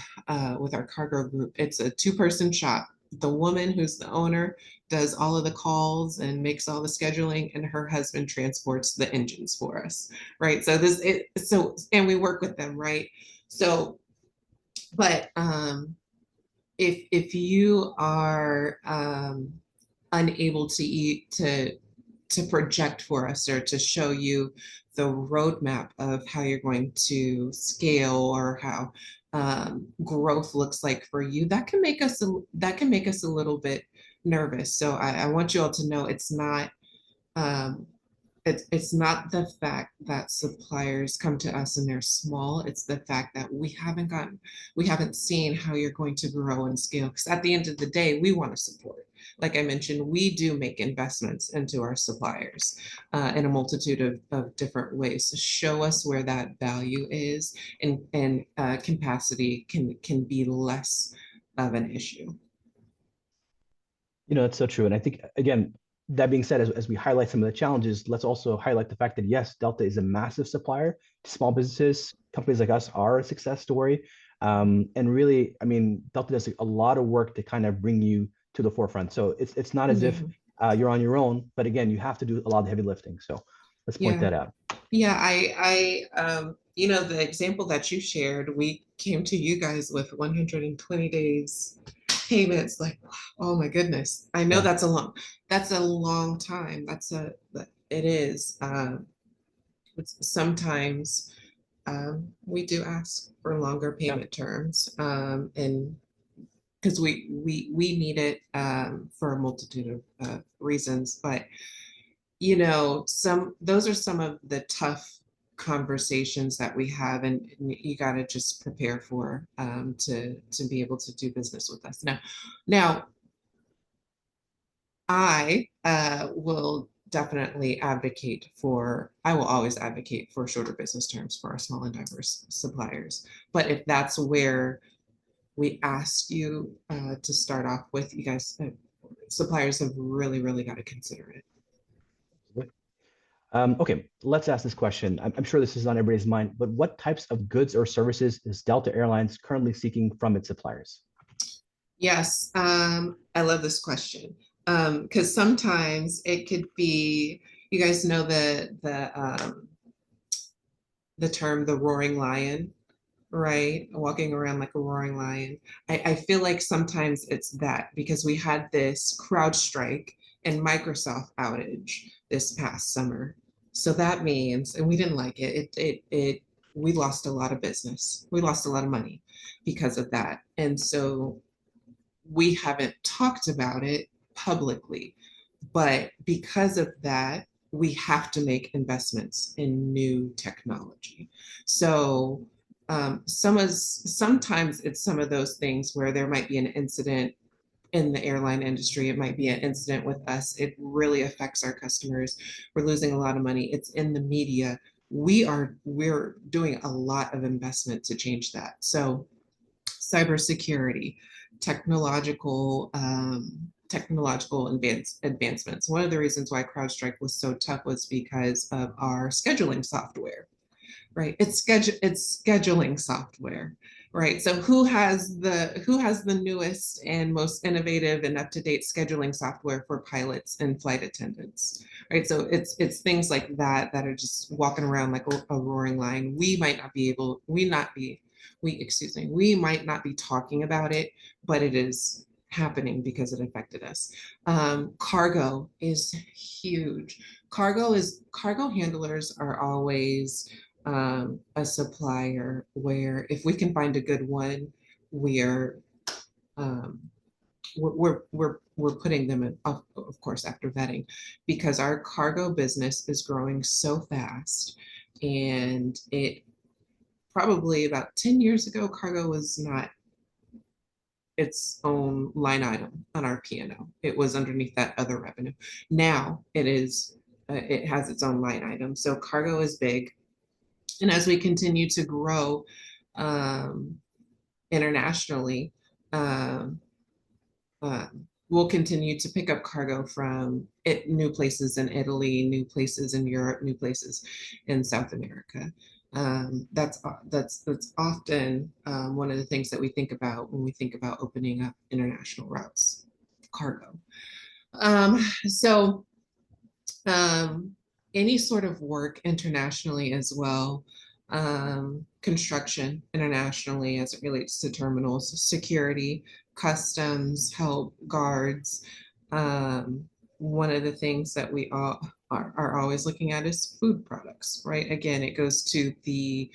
with our cargo group. It's a 2-person shop. The woman who's the owner does all of the calls and makes all the scheduling, and her husband transports the engines for us, right? And we work with them, right? So, but if you are unable to project for us or to show you the roadmap of how you're going to scale, or how growth looks like for you, that can make us a little bit nervous. So I want you all to know it's not it's not the fact that suppliers come to us and they're small. It's the fact that we haven't seen how you're going to grow and scale. Because at the end of the day, we want to support. Like I mentioned, we do make investments into our suppliers in a multitude of different ways to show us where that value is, and capacity can be less of an issue. You know, that's so true. And I think, again, that being said, as we highlight some of the challenges, let's also highlight the fact that, yes, Delta is a massive supplier to small businesses. Companies like us are a success story. And really, I mean, Delta does a lot of work to kind of bring you to the forefront. So it's not as if you're on your own, but again, you have to do a lot of heavy lifting. So let's point that out. Yeah, you know, the example that you shared, we came to you guys with 120 days payments. Like, oh my goodness. I know that's a long time. It is. Sometimes we do ask for longer payment terms, and because we need it for a multitude of reasons, but you know, those are some of the tough conversations that we have, and you got to just prepare for to be able to do business with us. Now I will definitely I will always advocate for shorter business terms for our small and diverse suppliers. But if that's where we ask you to start off with, you guys, suppliers have really got to consider it. Okay, let's ask this question. I'm sure this is on everybody's mind, but what types of goods or services is Delta Airlines currently seeking from its suppliers? Yes, I love this question because sometimes it could be, you guys know the term the roaring lion, right? Walking around like a roaring lion. I feel like sometimes it's that because we had this CrowdStrike and Microsoft outage this past summer. So that means, and we didn't like it, we lost a lot of business. We lost a lot of money because of that. And so we haven't talked about it publicly, but because of that, we have to make investments in new technology. So sometimes it's some of those things where there might be an incident in the airline industry. It might be an incident with us. It really affects our customers. We're losing a lot of money. It's in the media. We're doing a lot of investment to change that. So cybersecurity, technological advancements. One of the reasons why CrowdStrike was so tough was because of our scheduling software, right? It's scheduling software, right? So who has the newest and most innovative and up-to-date scheduling software for pilots and flight attendants, right? So it's things like that that are just walking around like a roaring lion. We might not be talking about it, but it is happening because it affected us. Cargo is huge. Cargo handlers are always a supplier where if we can find a good one, we're putting them in, of course, after vetting, because our cargo business is growing so fast, and it probably about 10 years ago, cargo was not its own line item on our P&L. It was underneath that other revenue. Now it is, it has its own line item. So cargo is big. And as we continue to grow internationally, we'll continue to pick up cargo from new places in Italy, new places in Europe, new places in South America. That's often one of the things that we think about when we think about opening up international routes, cargo. So any sort of work internationally as well, construction internationally as it relates to terminals, security, customs, help, guards. One of the things that we all are always looking at is food products, right? Again, it goes to the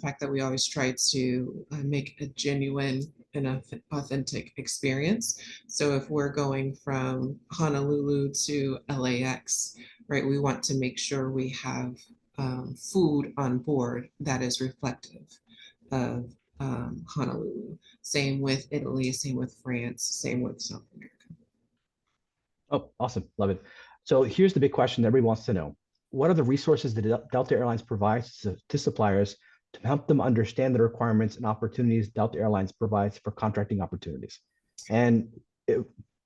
fact that we always try to make a genuine and authentic experience. So if we're going from Honolulu to LAX, right? We want to make sure we have food on board that is reflective of Honolulu. Same with Italy, same with France, same with South America. Oh, awesome. Love it. So here's the big question that everyone wants to know. What are the resources that Delta Airlines provides to suppliers to help them understand the requirements and opportunities Delta Airlines provides for contracting opportunities? And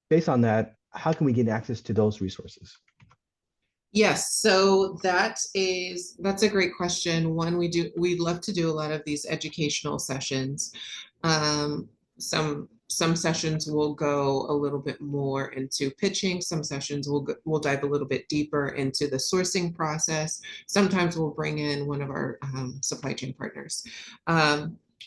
based on that, how can we get access to those resources? Yes, so that's a great question. One, we love to do a lot of these educational sessions. Some sessions will go a little bit more into pitching. Some sessions we'll dive a little bit deeper into the sourcing process. Sometimes we'll bring in one of our supply chain partners.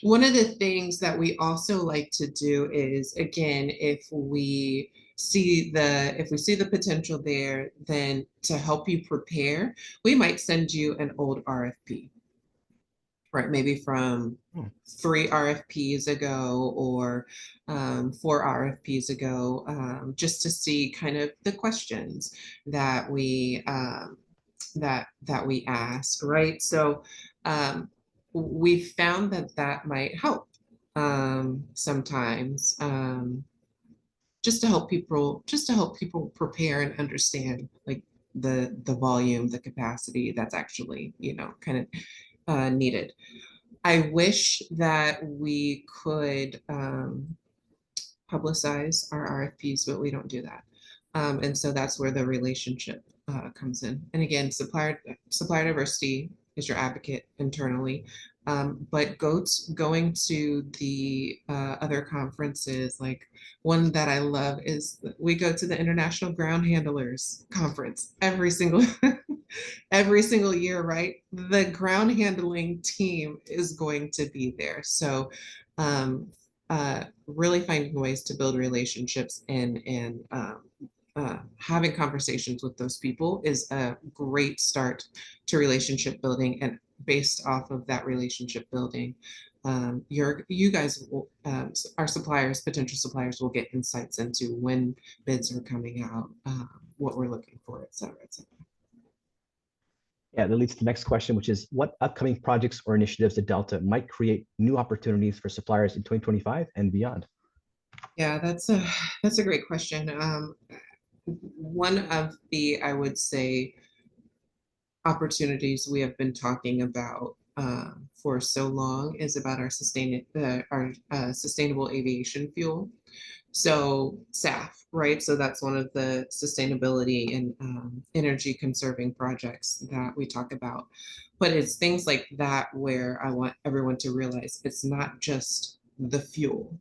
One of the things that we also like to do is, again, if we see the potential there, then to help you prepare, we might send you an old RFP, right? Maybe from 3 RFPs ago or 4 RFPs ago, just to see kind of the questions that we ask, right? So we found that might help sometimes. Just to help people prepare and understand like the volume, the capacity that's actually, kind of needed. I wish that we could publicize our RFPs, but we don't do that. And so that's where the relationship comes in. And again, supplier diversity is your advocate internally. But going to the other conferences, like one that I love is we go to the International Ground Handlers Conference every single every single year, right? The ground handling team is going to be there. So really finding ways to build relationships and having conversations with those people is a great start to relationship building. And based off of that relationship building, you guys will, our suppliers, potential suppliers, will get insights into when bids are coming out, what we're looking for, et cetera, et cetera. Yeah, that leads to the next question, which is what upcoming projects or initiatives at Delta might create new opportunities for suppliers in 2025 and beyond? Yeah, that's a great question. One of the, I would say, opportunities we have been talking about for so long is about our sustainable aviation fuel. So SAF, right? So that's one of the sustainability and energy conserving projects that we talk about. But it's things like that where I want everyone to realize it's not just the fuel.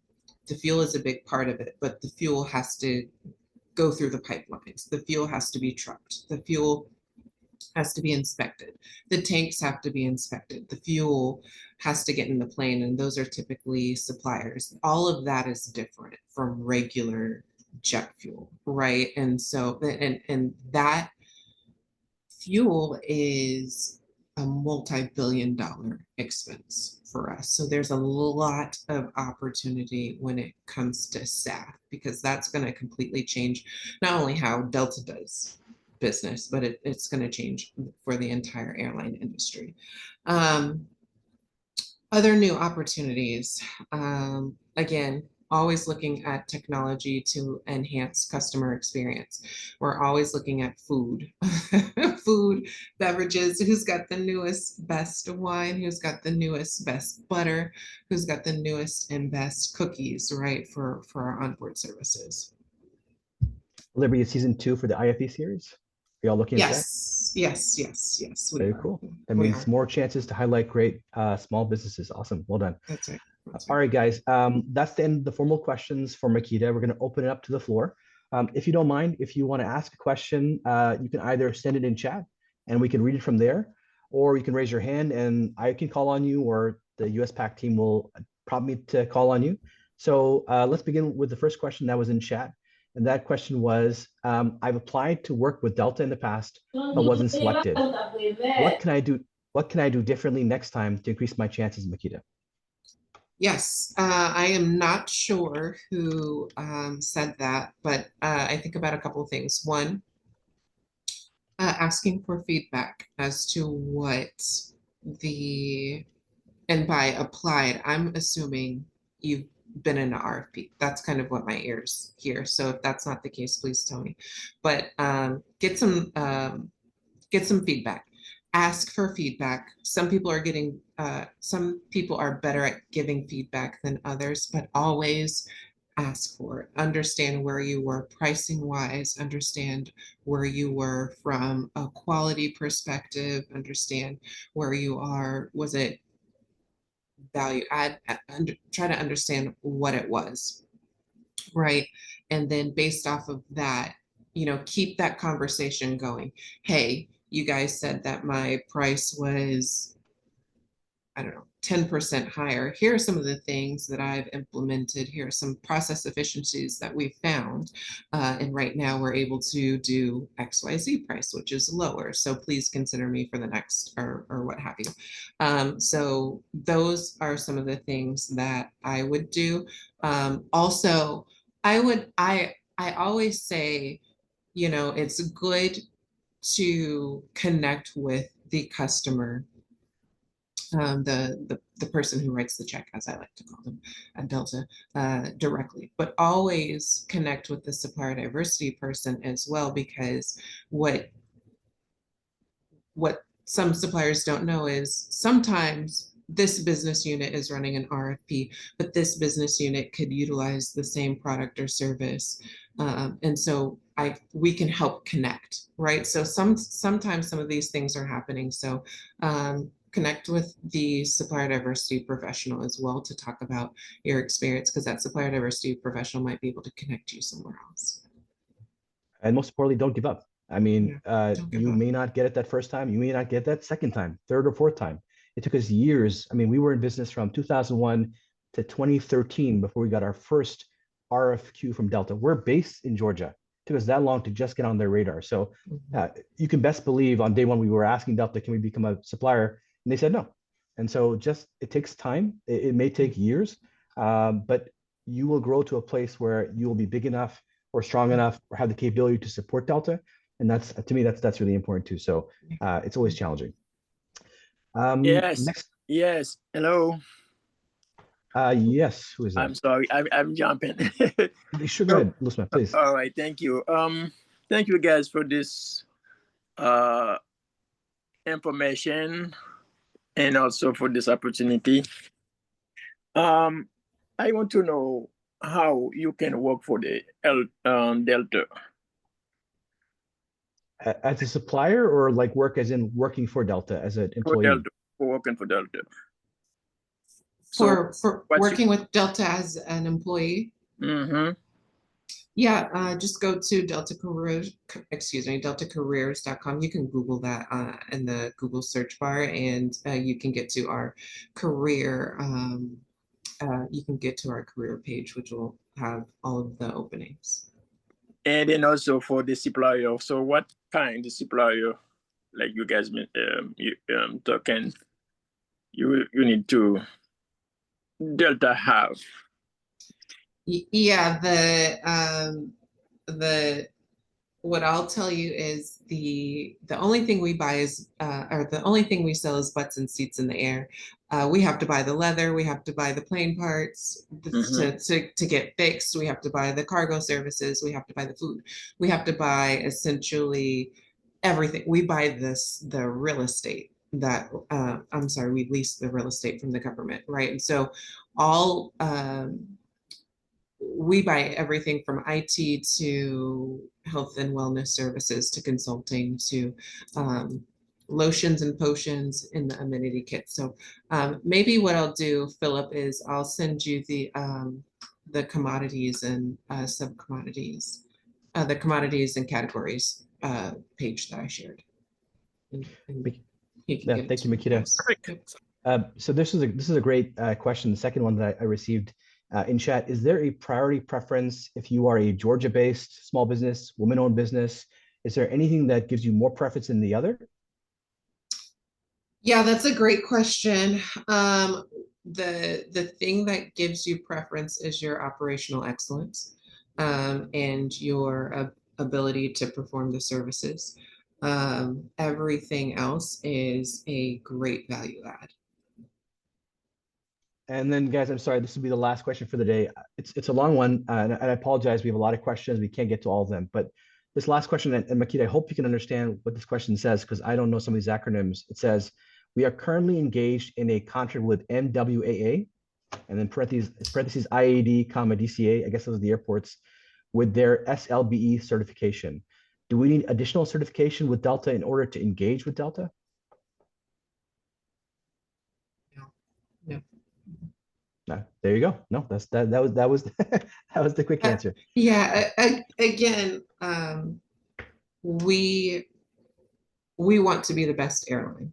The fuel is a big part of it, but the fuel has to go through the pipelines. The fuel has to be trucked. The fuel has to be inspected. The tanks have to be inspected. The fuel has to get in the plane, and those are typically suppliers. All of that is different from regular jet fuel, right? And so, and that fuel is a multi-billion-dollar expense for us. So there's a lot of opportunity when it comes to SAF, because that's going to completely change not only how Delta does business, but it's going to change for the entire airline industry. Other new opportunities, again, always looking at technology to enhance customer experience. We're always looking at food, food, beverages, who's got the newest, best wine, who's got the newest, best butter, who's got the newest and best cookies, right, for our onboard services. Will there be a season 2 for the IFE series? Are y'all looking at that? Yes. Very cool. That means more chances to highlight great small businesses. Awesome. Well done. That's right. All right, guys. That's the end of the formal questions for Makeda. We're going to open it up to the floor. If you don't mind, if you want to ask a question, you can either send it in chat and we can read it from there, or you can raise your hand and I can call on you, or the USPAACC team will prompt me to call on you. So let's begin with the first question that was in chat. And that question was, I've applied to work with Delta in the past, but wasn't selected. What can I do? What can I do differently next time to increase my chances, Makeda? Yes, I am not sure who said that, but I think about a couple of things. One, asking for feedback as to what and by applied, I'm assuming you've been in an RFP. That's kind of what my ears hear. So if that's not the case, please tell me. But get some feedback. Ask for feedback. Some people are better at giving feedback than others, but always ask for it. Understand where you were pricing wise, understand where you were from a quality perspective, understand where you are, was it value add, try to understand what it was, right? And then based off of that, keep that conversation going. Hey, you guys said that my price was, I don't know, 10% higher. Here are some of the things that I've implemented. Here are some process efficiencies that we've found. And right now we're able to do XYZ price, which is lower. So please consider me for the next or what have you. So those are some of the things that I would do. Also, I always say, it's good to connect with the customer, the person who writes the check, as I like to call them at Delta, directly, but always connect with the supplier diversity person as well, because what some suppliers don't know is sometimes this business unit is running an RFP, but this business unit could utilize the same product or service. And so we can help connect, right? So sometimes some of these things are happening. So connect with the supplier diversity professional as well to talk about your experience, because that supplier diversity professional might be able to connect you somewhere else. And most importantly, don't give up. I mean, you up. may not get it that first time. You may not get that second time, third or fourth time. It took us years. I mean, we were in business from 2001 to 2013 before we got our first RFQ from Delta. We're based in Georgia. It took us that long to just get on their radar. So you can best believe on day one, we were asking Delta, can we become a supplier? And they said no. And so it takes time. It may take years, but you will grow to a place where you will be big enough or strong enough or have the capability to support Delta. And that's, to me, that's really important too. So it's always challenging. Yes. Next. Yes. Hello. Yes. Who is that? I'm sorry. I'm jumping. Sure, go ahead, Lusma, please. All right. Thank you. Thank you guys for this information and also for this opportunity. I want to know how you can work for the Delta. As a supplier, or like work as in working for Delta as an employee? For working for Delta. For working with Delta as an employee? Mm-hmm. Yeah, just go to deltacareers.com. You can Google that in the Google search bar, and you can get to our career. You can get to our career page, which will have all of the openings. And then also for the supplier. So what kind of supplier, like you guys talking, you need to Delta have? Yeah, what I'll tell you is the only thing we buy is or the only thing we sell is butts and seats in the air. We have to buy the leather, we have to buy the plane parts to get fixed, we have to buy the cargo services, we have to buy the food, we have to buy essentially everything. We buy the real estate that we lease the real estate from the government, right? And so all we buy everything from IT to health and wellness services to consulting to lotions and potions in the amenity kit. So maybe what I'll do, Philip, is I'll send you the commodities and sub-commodities, the commodities and categories page that I shared. And yeah, thank you, Makeda. So this is a great question. The second one that I received in chat: is there a priority preference if you are a Georgia-based small business, woman-owned business? Is there anything that gives you more preference than the other? Yeah, that's a great question. The thing that gives you preference is your operational excellence and your ability to perform the services. Everything else is a great value add. And then, guys, I'm sorry, this will be the last question for the day. It's a long one, and I apologize. We have a lot of questions. We can't get to all of them. But this last question, and Makeda, I hope you can understand what this question says, because I don't know some of these acronyms. It says, we are currently engaged in a contract with NWAA, and then parentheses IAD, comma, DCA, I guess those are the airports, with their SLBE certification. Do we need additional certification with Delta in order to engage with Delta? No. No, there you go. No, that was that was the quick answer. Yeah, again, we want to be the best airline.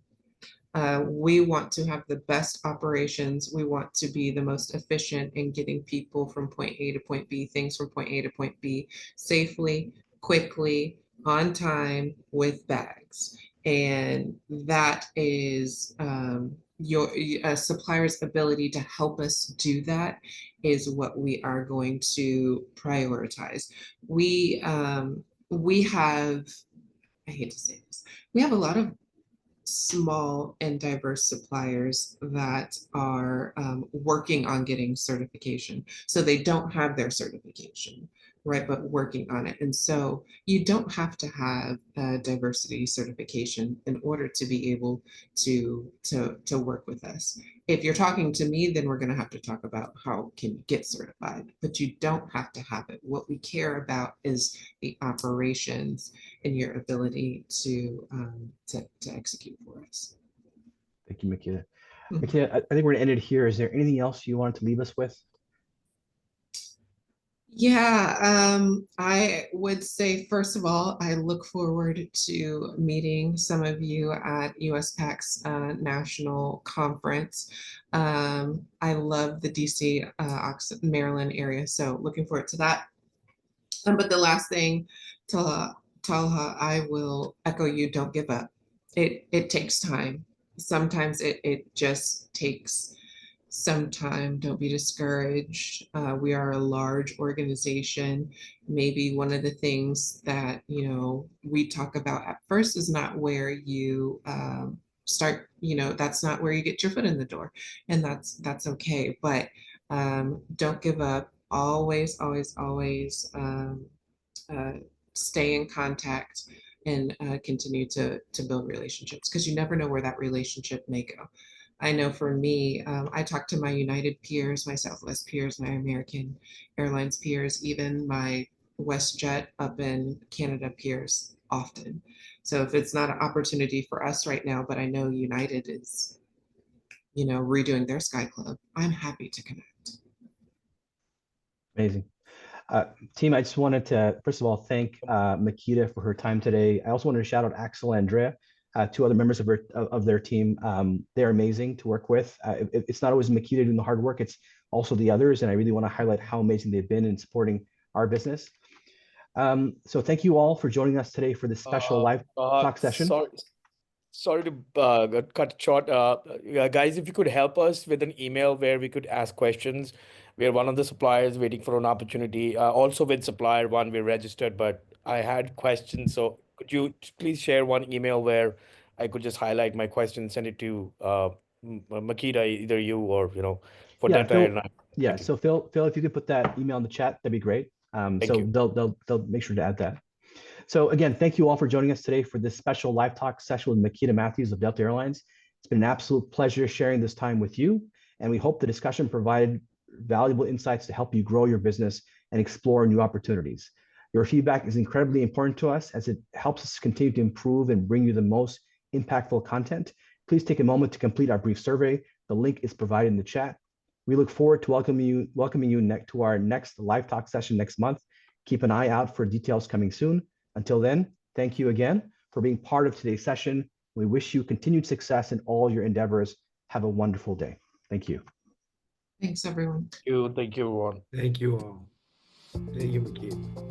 We want to have the best operations. We want to be the most efficient in getting people from point A to point B, things from point A to point B safely, quickly, on time, with bags. And that is your supplier's ability to help us do that is what we are going to prioritize. We have, I hate to say this, we have a lot of small and diverse suppliers that are working on getting certification. So they don't have their certification, right, but working on it. And so you don't have to have a diversity certification in order to be able to work with us. If you're talking to me, then we're going to have to talk about how can you get certified, but you don't have to have it. What we care about is the operations and your ability to execute for us. Thank you, Makeda. Mhm. Makeda, I think we're gonna end it here. Is there anything else you wanted to leave us with? Yeah, I would say, first of all, I look forward to meeting some of you at USPAACC's national conference. I love the DC, Maryland area, so looking forward to that. But the last thing, Talha, I will echo you, don't give up. It takes time. Sometimes it just takes some time. Don't be discouraged. We are a large organization. Maybe one of the things that, you know, we talk about at first is not where you start, you know, that's not where you get your foot in the door. And that's okay. But don't give up. Always, always, always uh, stay in contact and continue to build relationships, because you never know where that relationship may go. I know for me, I talk to my United peers, my Southwest peers, my American Airlines peers, even my WestJet up in Canada peers often. So if it's not an opportunity for us right now, but I know United is, you know, redoing their Sky Club, I'm happy to connect. Amazing. Team, I just wanted to, first of all, thank Makeda for her time today. I also wanted to shout out Axel and Andrea, two other members of their team. They're amazing to work with. It's not always Makeda doing the hard work, it's also the others. And I really want to highlight how amazing they've been in supporting our business. So thank you all for joining us today for this special live talk session. Sorry to cut it short. Guys, if you could help us with an email where we could ask questions. We are one of the suppliers waiting for an opportunity. Also with Supplier One, we're registered, but I had questions. So could you please share one email where I could just highlight my question, send it to Makeda, either you or, you know, for Yeah, Delta Phil, Airlines. yeah. So Phil, if you could put that email in the chat, that'd be great. Thank So you. they'll make sure to add that. So again, thank you all for joining us today for this special live talk session with Makeda Matthews of Delta Airlines. It's been an absolute pleasure sharing this time with you, and we hope the discussion provided valuable insights to help you grow your business and explore new opportunities. Your feedback is incredibly important to us as it helps us continue to improve and bring you the most impactful content. Please take a moment to complete our brief survey. The link is provided in the chat. We look forward to welcoming you to our next live talk session next month. Keep an eye out for details coming soon. Until then, thank you again for being part of today's session. We wish you continued success in all your endeavors. Have a wonderful day. Thank you. Thanks, everyone. Thank you, everyone. Thank you all. Thank you, Makeda.